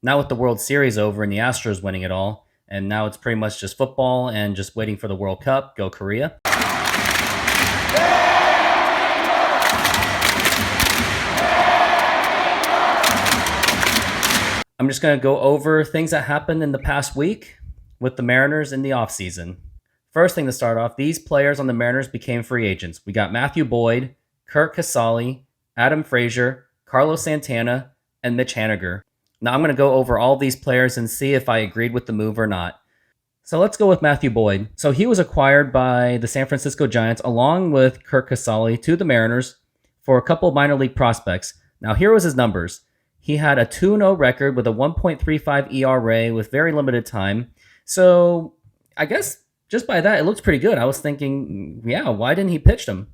Now with the World Series over and the Astros winning it all, and now it's pretty much just football and just waiting for the World Cup. Go Korea. I'm just going to go over things that happened in the past week with the Mariners in the offseason. First thing to start off, these players on the Mariners became free agents. We got Matthew Boyd, Kurt Casale, Adam Frazier, Carlos Santana, and Mitch Haniger. Now I'm going to go over all these players and see if I agreed with the move or not. So let's go with Matthew Boyd. So he was acquired by the San Francisco Giants along with Kurt Casale to the Mariners for a couple minor league prospects. Now here was his numbers. He had a 2-0 record with a 1.35 ERA with very limited time. So I guess just by that, it looks pretty good. I was thinking, yeah, why didn't he pitch them?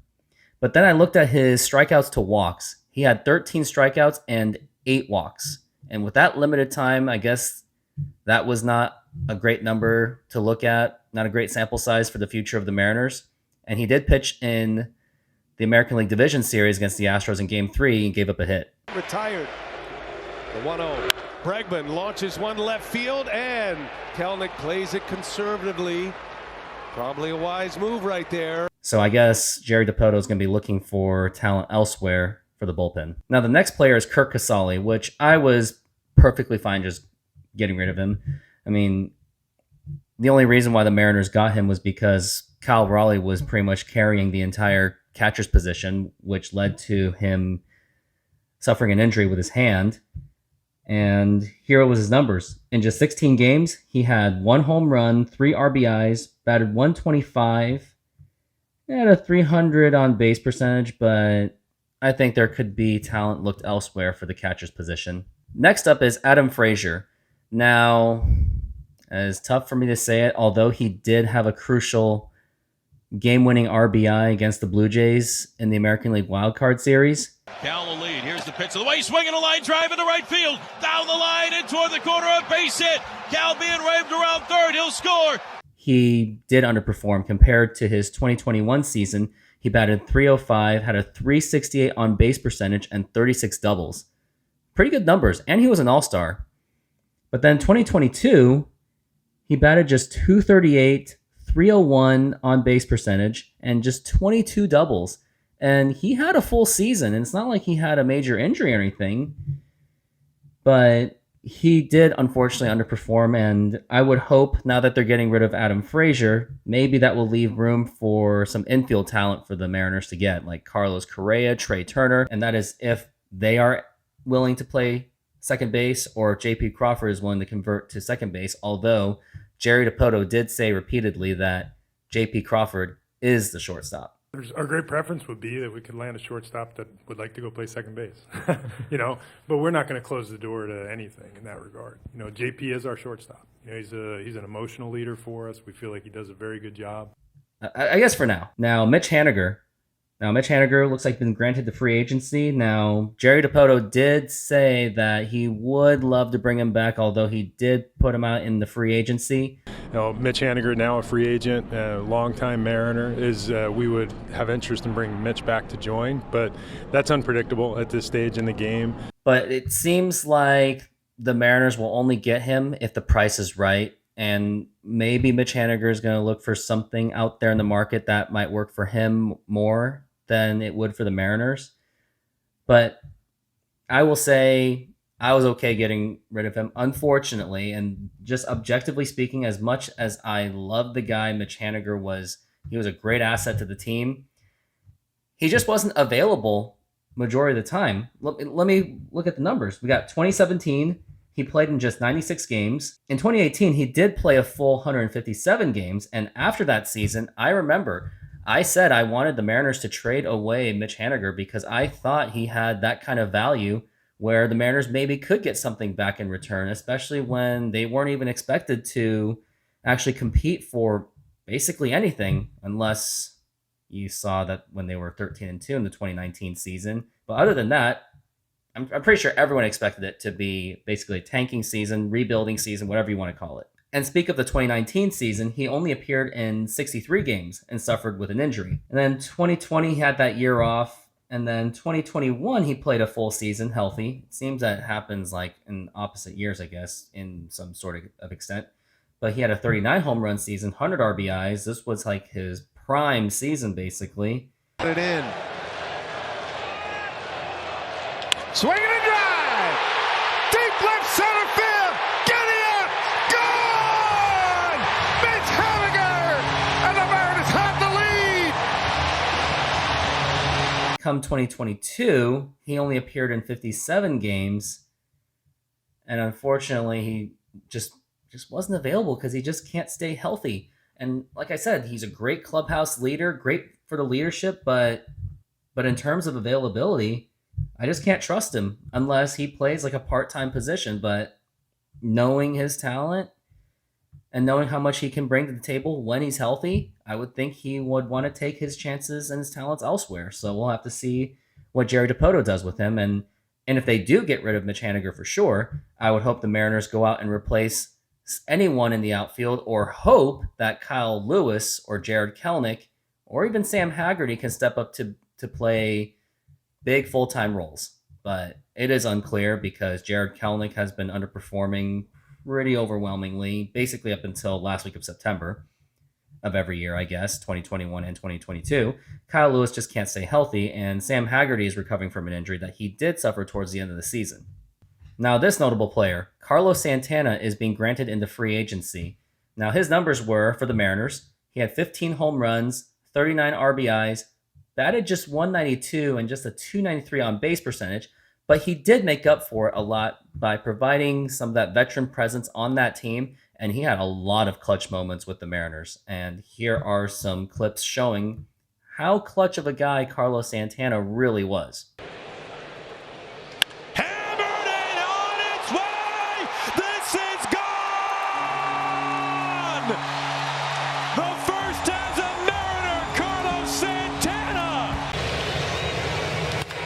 But then I looked at his strikeouts to walks. He had 13 strikeouts and 8 walks. And with that limited time, I guess that was not a great number to look at, not a great sample size for the future of the Mariners. And he did pitch in the American League Division Series against the Astros in Game 3 and gave up a hit. Retired. The 1-0. Bregman launches one left field, and Kelnick plays it conservatively. Probably a wise move right there. So I guess Jerry DiPoto is going to be looking for talent elsewhere for the bullpen. Now the next player is Kurt Casale, which I was perfectly fine just getting rid of him. I mean, the only reason why the Mariners got him was because Kyle Raleigh was pretty much carrying the entire catcher's position, which led to him suffering an injury with his hand. And here was his numbers. In just 16 games, he had 1 home run, 3 RBIs, batted 125, had a 300 on base percentage, but I think there could be talent looked elsewhere for the catcher's position. Next up is Adam Frazier. Now, it's tough for me to say it, although he did have a crucial game-winning RBI against the Blue Jays in the American League Wild Card Series. Cal the lead. Here's the pitch to the way. Swinging a line drive into right field. Down the line and toward the corner. A base hit. Cal being waved around third. He'll score. He did underperform compared to his 2021 season. He batted .305, had a .368 on base percentage, and 36 doubles. Pretty good numbers, and he was an all-star. But then 2022, he batted just .238, .301 on base percentage, and just 22 doubles. And he had a full season, and it's not like he had a major injury or anything. But he did unfortunately underperform, and I would hope now that they're getting rid of Adam Frazier, maybe that will leave room for some infield talent for the Mariners to get, like Carlos Correa, Trey Turner, and that is if they are willing to play second base or if J.P. Crawford is willing to convert to second base, although Jerry DiPoto did say repeatedly that J.P. Crawford is the shortstop. Our great preference would be that we could land a shortstop that would like to go play second base, but we're not going to close the door to anything in that regard. JP is our shortstop. He's an emotional leader for us. We feel like he does a very good job. I guess for now. Now, Mitch Haniger. Mitch Haniger looks like he's been granted the free agency. Now, Jerry DiPoto did say that he would love to bring him back, although he did put him out in the free agency. Mitch Haniger, now a free agent, longtime Mariner, we would have interest in bringing Mitch back to join, but that's unpredictable at this stage in the game. But it seems like the Mariners will only get him if the price is right, and maybe Mitch Haniger is going to look for something out there in the market that might work for him more than it would for the Mariners. But I will say I was okay getting rid of him, unfortunately. And just objectively speaking, as much as I love the guy Mitch Haniger was, he was a great asset to the team. He just wasn't available majority of the time. Let me look at the numbers. We got 2017. He played in just 96 games. In 2018, he did play a full 157 games. And after that season, I remember I said I wanted the Mariners to trade away Mitch Haniger because I thought he had that kind of value where the Mariners maybe could get something back in return, especially when they weren't even expected to actually compete for basically anything, unless you saw that when they were 13-2 in the 2019 season. But other than that, I'm pretty sure everyone expected it to be basically a tanking season, rebuilding season, whatever you want to call it. And speak of the 2019 season, he only appeared in 63 games and suffered with an injury. And then 2020 he had that year off, And then 2021, he played a full season healthy. It seems that happens like in opposite years, I guess, in some sort of extent. But he had a 39 home run season, 100 RBIs. This was like his prime season, basically. Put it in. Swing and a drive. Deep left center field. Giddy up. Gone. Mitch Haniger. And the Mariners have the lead. Come 2022, he only appeared in 57 games. And unfortunately, he just wasn't available because he just can't stay healthy. And like I said, he's a great clubhouse leader, great for the leadership, but in terms of availability, I just can't trust him unless he plays like a part-time position. But knowing his talent and knowing how much he can bring to the table when he's healthy, I would think he would want to take his chances and his talents elsewhere. So we'll have to see what Jerry Dipoto does with him. And if they do get rid of Mitch Haniger for sure, I would hope the Mariners go out and replace anyone in the outfield, or hope that Kyle Lewis or Jared Kelenic or even Sam Haggerty can step up to play big full-time roles. But it is unclear because Jared Kelenic has been underperforming pretty overwhelmingly, basically up until last week of September of every year, I guess, 2021 and 2022. Kyle Lewis just can't stay healthy, and Sam Haggerty is recovering from an injury that he did suffer towards the end of the season. Now, this notable player, Carlos Santana, is being granted into free agency. Now, his numbers were, for the Mariners, he had 15 home runs, 39 RBIs, batted just 192 and just a 293 on base percentage, but he did make up for it a lot by providing some of that veteran presence on that team, and he had a lot of clutch moments with the Mariners. And here are some clips showing how clutch of a guy Carlos Santana really was.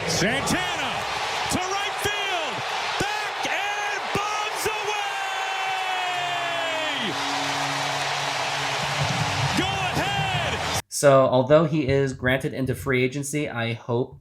Santana to right field, back and bombs away! Go ahead! So, although he is granted into free agency, I hope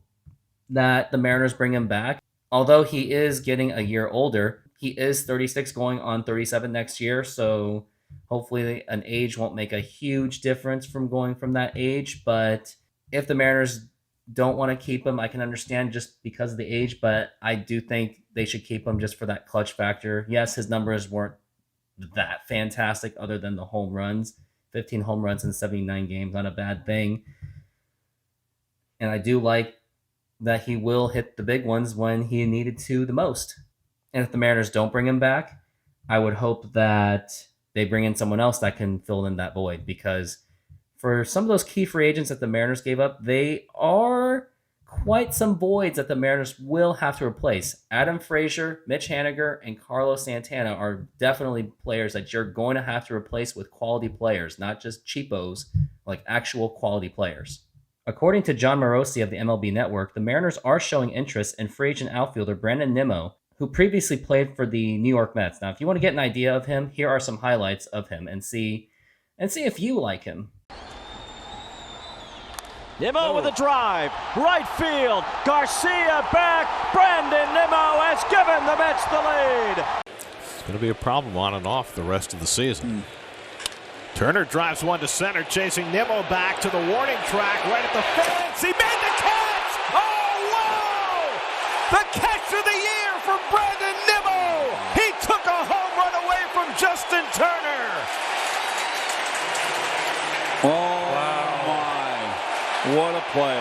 that the Mariners bring him back. Although he is getting a year older, he is 36 going on 37 next year, so hopefully an age won't make a huge difference from going from that age. But if the Mariners don't want to keep him, I can understand just because of the age, but I do think they should keep him just for that clutch factor. Yes, his numbers weren't that fantastic other than the home runs. 15 home runs in 79 games, not a bad thing. And I do like that he will hit the big ones when he needed to the most. And if the Mariners don't bring him back, I would hope that they bring in someone else that can fill in that void, because for some of those key free agents that the Mariners gave up, they are quite some voids that the Mariners will have to replace. Adam Frazier, Mitch Haniger, and Carlos Santana are definitely players that you're going to have to replace with quality players, not just cheapos, like actual quality players. According to John Morosi of the MLB Network, the Mariners are showing interest in free agent outfielder Brandon Nimmo, who previously played for the New York Mets. Now, if you want to get an idea of him, here are some highlights of him and see if you like him. Nimmo with a drive, right field, Garcia back, Brandon Nimmo has given the Mets the lead. It's going to be a problem on and off the rest of the season. Turner drives one to center, chasing Nimmo back to the warning track, right at the fence. He made the catch! Oh, wow! The catch of the year from Brandon Nimmo! He took a home run away from Justin Turner! Oh, what a play.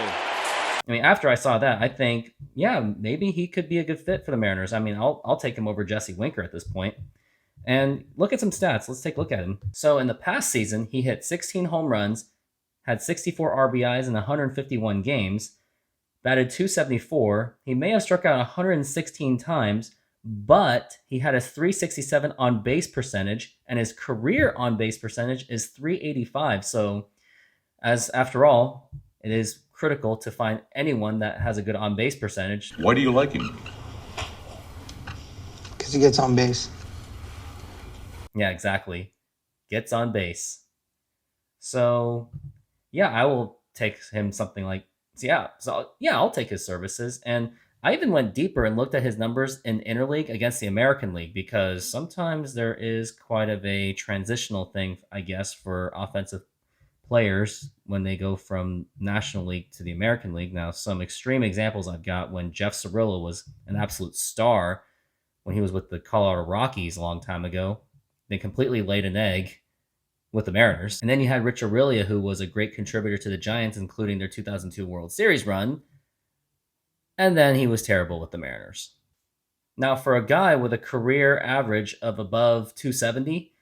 I mean, after I saw that, I think, yeah, maybe he could be a good fit for the Mariners. I mean, I'll take him over Jesse Winker at this point. And look at some stats. Let's take a look at him. So in the past season, he hit 16 home runs, had 64 RBIs in 151 games, batted .274. He may have struck out 116 times, but he had a .367 on base percentage, and his career on base percentage is .385. So, as after all, it is critical to find anyone that has a good on base percentage. Why do you like him? Because he gets on base. Yeah, exactly. Gets on base. So, yeah, I will take him something like I'll take his services. And I even went deeper and looked at his numbers in interleague against the American League, because sometimes there is quite of a transitional thing, I guess, for offensive players when they go from National League to the American League. Now, some extreme examples I've got: when Jeff Cirillo was an absolute star when he was with the Colorado Rockies a long time ago, they completely laid an egg with the Mariners. And then you had Rich Aurelia, who was a great contributor to the Giants, including their 2002 World Series run. And then he was terrible with the Mariners. Now, for a guy with a career average of above 270,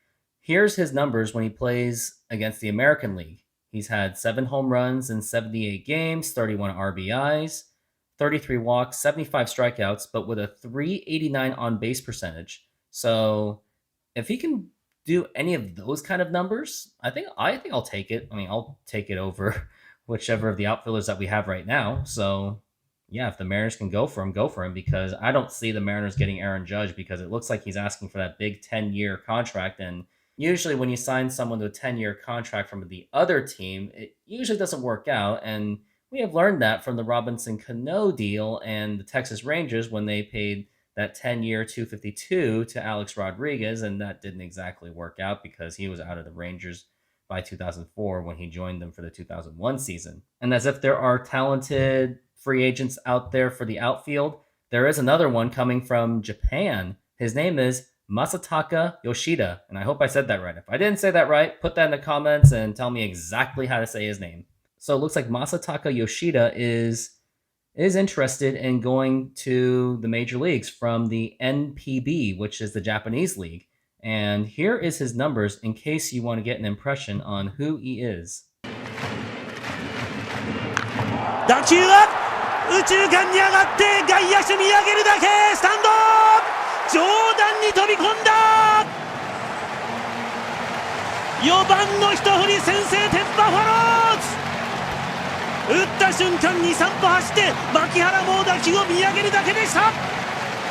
here's his numbers when he plays against the American League. He's had 7 home runs in 78 games, 31 RBIs, 33 walks, 75 strikeouts, but with a 389 on base percentage. So if he can do any of those kind of numbers, I think I'll take it. I mean, I'll take it over whichever of the outfielders that we have right now. So yeah, if the Mariners can go for him, because I don't see the Mariners getting Aaron Judge, because it looks like he's asking for that big 10-year contract. And usually when you sign someone to a 10-year contract from the other team, it usually doesn't work out. And we have learned that from the Robinson Cano deal and the Texas Rangers when they paid that 10-year $252 to Alex Rodriguez, and that didn't exactly work out because he was out of the Rangers by 2004 when he joined them for the 2001 season. And as if there are talented free agents out there for the outfield, there is another one coming from Japan. His name is Masataka Yoshida, and I hope I said that right. If I didn't say that right, put that in the comments and tell me exactly how to say his name. So it looks like Masataka Yoshida is interested in going to the major leagues from the NPB, which is the Japanese league. And here is his numbers in case you want to get an impression on who he is. 打球は右中間に上がって外野手見上げるだけスタンド上段に飛び込んだ4番の一振り先制点バファローズ打った瞬間に3歩走って牧原も打球を見上げるだけでした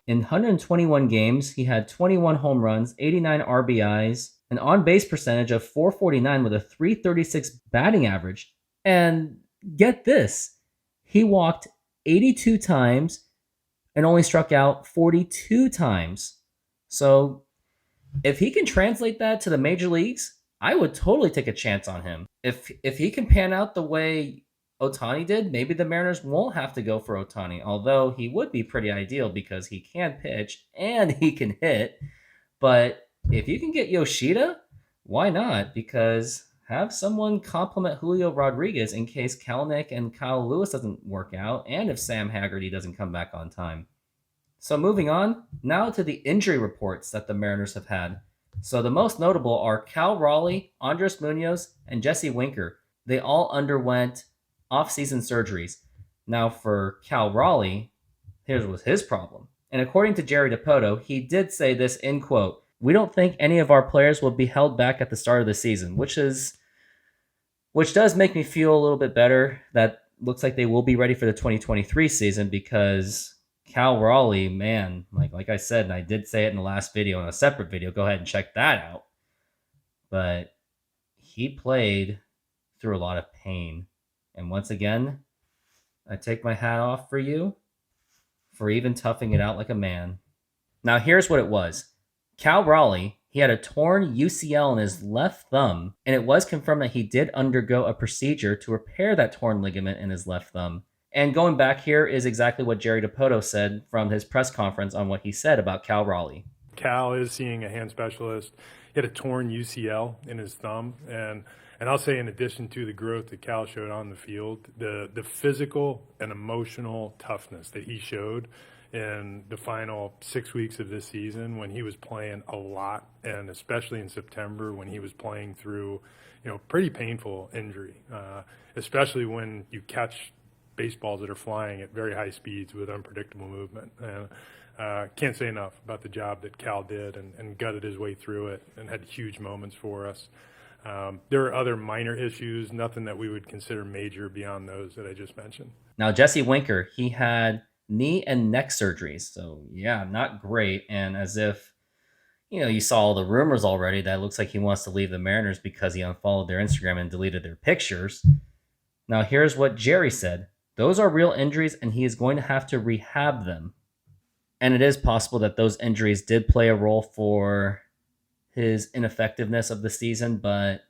In 121 games, he had 21 home runs, 89 RBIs, an on-base percentage of .449 with a .336 batting average. And get this, he walked 82 times and only struck out 42 times. So if he can translate that to the major leagues, I would totally take a chance on him. If he can pan out the way Ohtani did, maybe the Mariners won't have to go for Ohtani, although he would be pretty ideal because he can pitch and he can hit. But if you can get Yoshida, why not? Because have someone compliment Julio Rodriguez in case Kelenic and Kyle Lewis doesn't work out, and if Sam Haggerty doesn't come back on time. So moving on, now to the injury reports that the Mariners have had. So the most notable are Cal Raleigh, Andres Munoz, and Jesse Winker. They all underwent offseason surgeries. Now for Cal Raleigh, here was his problem. And according to Jerry Dipoto, he did say this in quote, "We don't think any of our players will be held back at the start of the season," which does make me feel a little bit better. That looks like they will be ready for the 2023 season, because Cal Raleigh, man, like I said, and I did say it in the last video, in a separate video, go ahead and check that out. But he played through a lot of pain. And once again, I take my hat off for you for even toughing it out like a man. Now, here's what it was. Cal Raleigh, he had a torn UCL in his left thumb, and it was confirmed that he did undergo a procedure to repair that torn ligament in his left thumb. And going back, here is exactly what Jerry Dipoto said from his press conference on what he said about Cal Raleigh. Cal is seeing a hand specialist. He had a torn UCL in his thumb, and I'll say, in addition to the growth that Cal showed on the field, the physical and emotional toughness that he showed in the final 6 weeks of this season, when he was playing a lot, and especially in September when he was playing through, pretty painful injury, especially when you catch baseballs that are flying at very high speeds with unpredictable movement. And can't say enough about the job that Cal did and gutted his way through it and had huge moments for us. There are other minor issues, nothing that we would consider major beyond those that I just mentioned. Now, Jesse Winker, he had knee and neck surgeries. So, yeah, not great. And as if, you saw all the rumors already that it looks like he wants to leave the Mariners because he unfollowed their Instagram and deleted their pictures. Now, here's what Jerry said. Those are real injuries, and he is going to have to rehab them. And it is possible that those injuries did play a role for his ineffectiveness of the season, but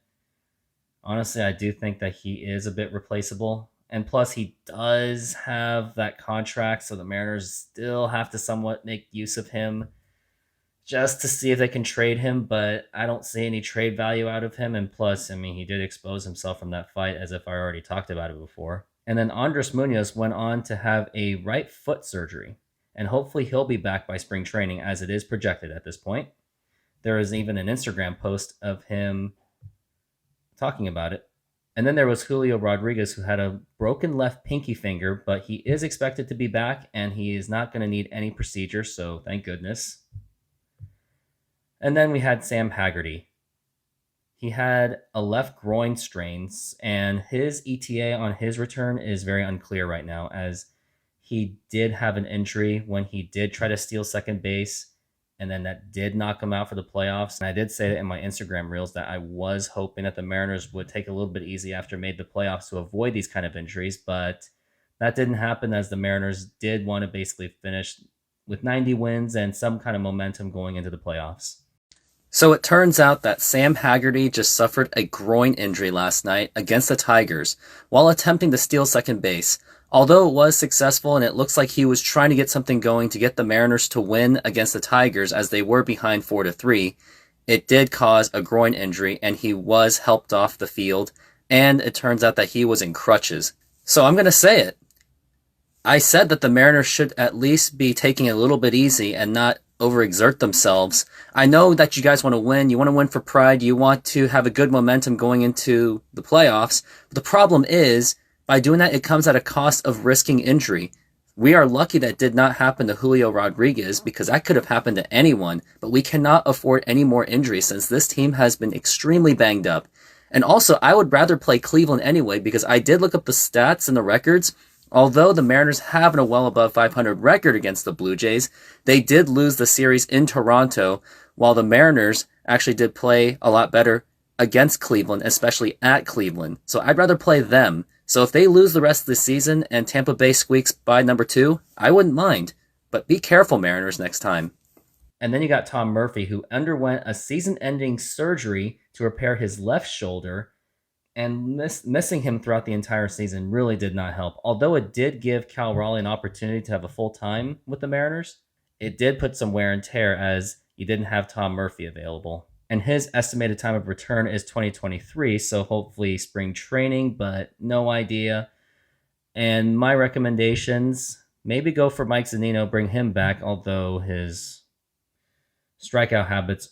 honestly, I do think that he is a bit replaceable. And plus, he does have that contract, so the Mariners still have to somewhat make use of him just to see if they can trade him, but I don't see any trade value out of him. And plus, I mean, he did expose himself from that fight, as if I already talked about it before. And then Andres Munoz went on to have a right foot surgery, and hopefully he'll be back by spring training, as it is projected at this point. There is even an Instagram post of him talking about it. And then there was Julio Rodriguez, who had a broken left pinky finger, but he is expected to be back, and he is not going to need any procedure, so thank goodness. And then we had Sam Haggerty. He had a left groin strains, and his ETA on his return is very unclear right now, as he did have an injury when he did try to steal second base, and then that did knock him out for the playoffs. And I did say it in my Instagram reels that I was hoping that the Mariners would take a little bit easy after made the playoffs to avoid these kind of injuries, but that didn't happen, as the Mariners did want to basically finish with 90 wins and some kind of momentum going into the playoffs. So it turns out that Sam Haggerty just suffered a groin injury last night against the Tigers while attempting to steal second base. Although it was successful, and it looks like he was trying to get something going to get the Mariners to win against the Tigers as they were behind 4-3, it did cause a groin injury, and he was helped off the field, and it turns out that he was in crutches. So I'm going to say it. I said that the Mariners should at least be taking it a little bit easy and not overexert themselves. I know that you guys want to win. You want to win for pride. You want to have a good momentum going into the playoffs. But the problem is, by doing that, it comes at a cost of risking injury. We are lucky that did not happen to Julio Rodriguez, because that could have happened to anyone, but we cannot afford any more injuries since this team has been extremely banged up. And also, I would rather play Cleveland anyway, because I did look up the stats and the records. Although the Mariners have a well above 500 record against the Blue Jays, they did lose the series in Toronto, while the Mariners actually did play a lot better against Cleveland, especially at Cleveland. So I'd rather play them. So if they lose the rest of the season and Tampa Bay squeaks by number 2, I wouldn't mind. But be careful, Mariners, next time. And then you got Tom Murphy, who underwent a season-ending surgery to repair his left shoulder, and missing him throughout the entire season really did not help. Although it did give Cal Raleigh an opportunity to have a full time with the Mariners, it did put some wear and tear, as you didn't have Tom Murphy available. And his estimated time of return is 2023, so hopefully spring training, but no idea. And my recommendations, maybe go for Mike Zunino, bring him back, although his strikeout habits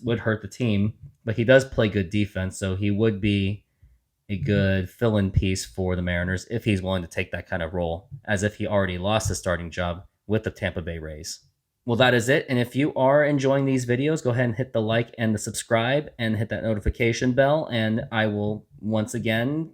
would hurt the team. But he does play good defense, so he would be a good fill-in piece for the Mariners if he's willing to take that kind of role, as if he already lost his starting job with the Tampa Bay Rays. Well, that is it. And if you are enjoying these videos, go ahead and hit the like and the subscribe and hit that notification bell. And I will once again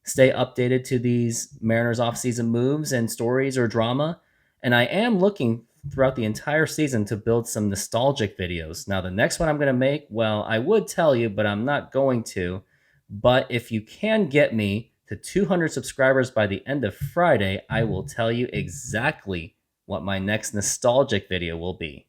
stay updated to these Mariners offseason moves and stories or drama. And I am looking throughout the entire season to build some nostalgic videos. Now, the next one I'm going to make, well, I would tell you, but I'm not going to. But if you can get me to 200 subscribers by the end of Friday, I will tell you exactly what my next nostalgic video will be.